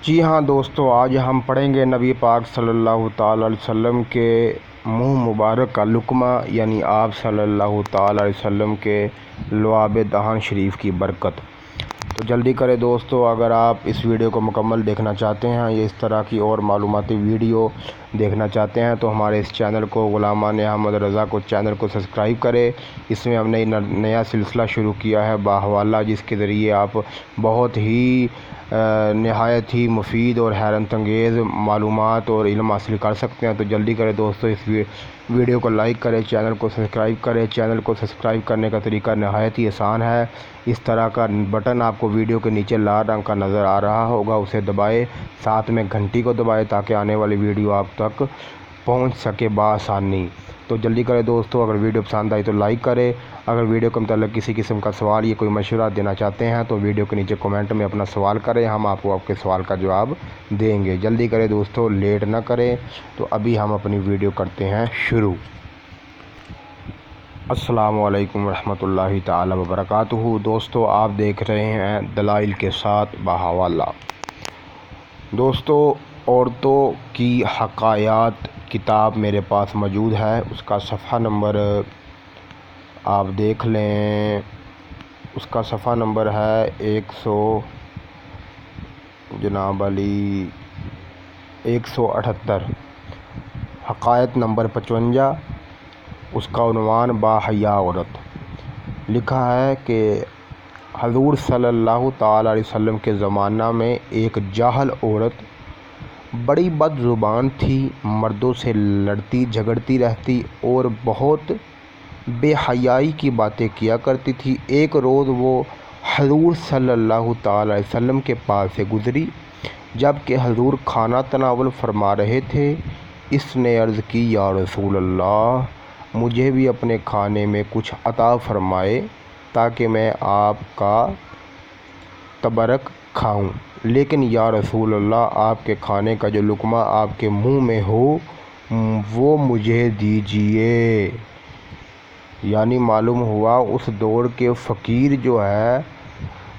جی ہاں دوستو، آج ہم پڑھیں گے نبی پاک صلی اللہ تعالی علیہ وسلم کے منہ مبارک کا لقمہ، یعنی آپ صلی اللہ تعالی علیہ وسلم کے لعاب دہان شریف کی برکت۔ تو جلدی کرے دوستو، اگر آپ اس ویڈیو کو مکمل دیکھنا چاہتے ہیں یا اس طرح کی اور معلوماتی ویڈیو دیکھنا چاہتے ہیں تو ہمارے اس چینل کو غلامان احمد رضا کو چینل کو سبسکرائب کرے۔ اس میں ہم نے نیا سلسلہ شروع کیا ہے باحوالہ، جس کے ذریعے آپ بہت ہی نہایت ہی مفید اور حیرت انگیز معلومات اور علم حاصل کر سکتے ہیں۔ تو جلدی کرے دوستو، اس ویڈیو کو لائک کریں، چینل کو سبسکرائب کریں۔ چینل کو سبسکرائب کرنے کا طریقہ نہایت ہی آسان ہے۔ اس طرح کا بٹن آپ کو ویڈیو کے نیچے لال رنگ کا نظر آ رہا ہوگا، اسے دبائے، ساتھ میں گھنٹی کو دبائے تاکہ آنے والی ویڈیو آپ تک پہنچ سکے بآسانی۔ تو جلدی کرے دوستو، اگر ویڈیو پسند آئی تو لائک کرے۔ اگر ویڈیو کے متعلق کسی قسم کا سوال یا کوئی مشورہ دینا چاہتے ہیں تو ویڈیو کے نیچے کمنٹ میں اپنا سوال کریں، ہم آپ کو آپ کے سوال کا جواب دیں گے۔ جلدی کرے دوستو، لیٹ نہ کریں۔ تو ابھی ہم اپنی ویڈیو کرتے ہیں شروع۔ السلام علیکم ورحمۃ اللہ تعالی وبرکاتہ۔ دوستو، آپ دیکھ رہے ہیں دلائل کے ساتھ باحوالہ۔ دوستو، عورتوں کی حقائیات کتاب میرے پاس موجود ہے، اس کا صفحہ نمبر آپ دیکھ لیں، اس کا صفحہ نمبر ہے 178، حقائق نمبر 55۔ اس کا عنوان باحیا عورت۔ لکھا ہے کہ حضور صلی اللہ تعالی علیہ وسلم کے زمانہ میں ایک جاہل عورت بڑی بد زبان تھی، مردوں سے لڑتی جھگڑتی رہتی اور بہت بے حیائی کی باتیں کیا کرتی تھی۔ ایک روز وہ حضور صلی اللہ تعالی علیہ وسلم کے پاس سے گزری، جب کہ حضور کھانا تناول فرما رہے تھے۔ اس نے عرض کی، یا رسول اللہ، مجھے بھی اپنے کھانے میں کچھ عطا فرمائے تاکہ میں آپ کا تبرک کھاؤں، لیکن یا رسول اللہ، آپ کے کھانے کا جو لقمہ آپ کے منہ میں ہو وہ مجھے دیجیے۔ یعنی معلوم ہوا اس دور کے فقیر جو ہے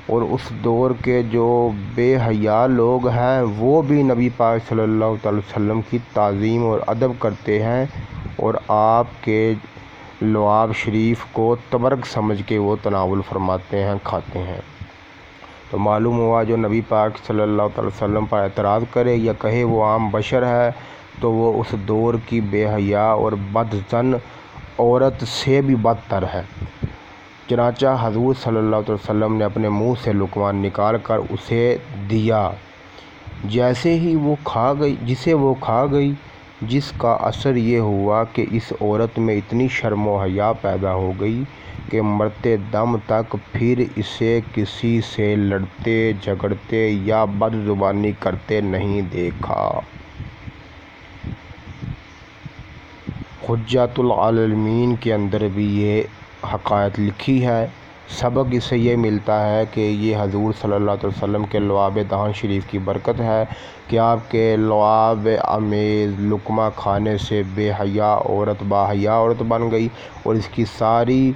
اور اس دور کے جو بے حیا لوگ ہیں وہ بھی نبی پاک صلی اللہ تعالی وسلم کی تعظیم اور ادب کرتے ہیں اور آپ کے لعاب شریف کو تبرک سمجھ کے وہ تناول فرماتے ہیں، کھاتے ہیں۔ تو معلوم ہوا جو نبی پاک صلی اللہ تعالی وسلم پر اعتراض کرے یا کہے وہ عام بشر ہے تو وہ اس دور کی بے حیا اور بدظن عورت سے بھی بدتر ہے۔ چنانچہ حضور صلی اللہ علیہ وسلم نے اپنے منہ سے لقمہ نکال کر اسے دیا، جسے وہ کھا گئی، جس کا اثر یہ ہوا کہ اس عورت میں اتنی شرم و حیا پیدا ہو گئی کہ مرتے دم تک پھر اسے کسی سے لڑتے جھگڑتے یا بد زبانی کرتے نہیں دیکھا۔ حجۃ العالمین کے اندر بھی یہ حقائق لکھی ہے۔ سبق اس سے یہ ملتا ہے کہ یہ حضور صلی اللہ علیہ وسلم کے لعاب دہان شریف کی برکت ہے کہ آپ کے لعاب آمیز لقمہ کھانے سے بے حیا عورت باحیا عورت بن گئی اور اس کی ساری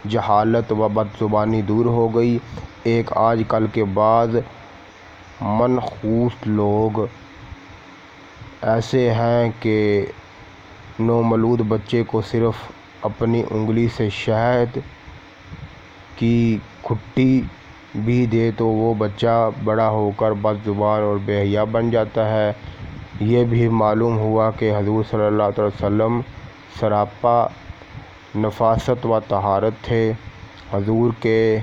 جہالت و بد زبانی دور ہو گئی۔ ایک آج کل کے بعض منحوس لوگ ایسے ہیں کہ نومولود بچے کو صرف اپنی انگلی سے شہد کی گھٹی بھی دے تو وہ بچہ بڑا ہو کر بد زبان اور بے حیا بن جاتا ہے۔ یہ بھی معلوم ہوا کہ حضور صلی اللہ علیہ وسلم سراپا نفاست و طہارت تھے۔ حضور کے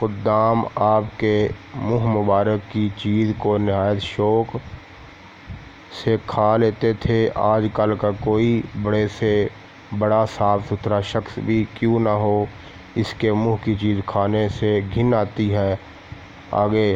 خدام آپ کے منہ مبارک کی چیز کو نہایت شوق سے کھا لیتے تھے۔ آج کل کا کوئی بڑے سے بڑا صاف ستھرا شخص بھی کیوں نہ ہو، اس کے منہ کی چیز کھانے سے گھن آتی ہے۔ آگے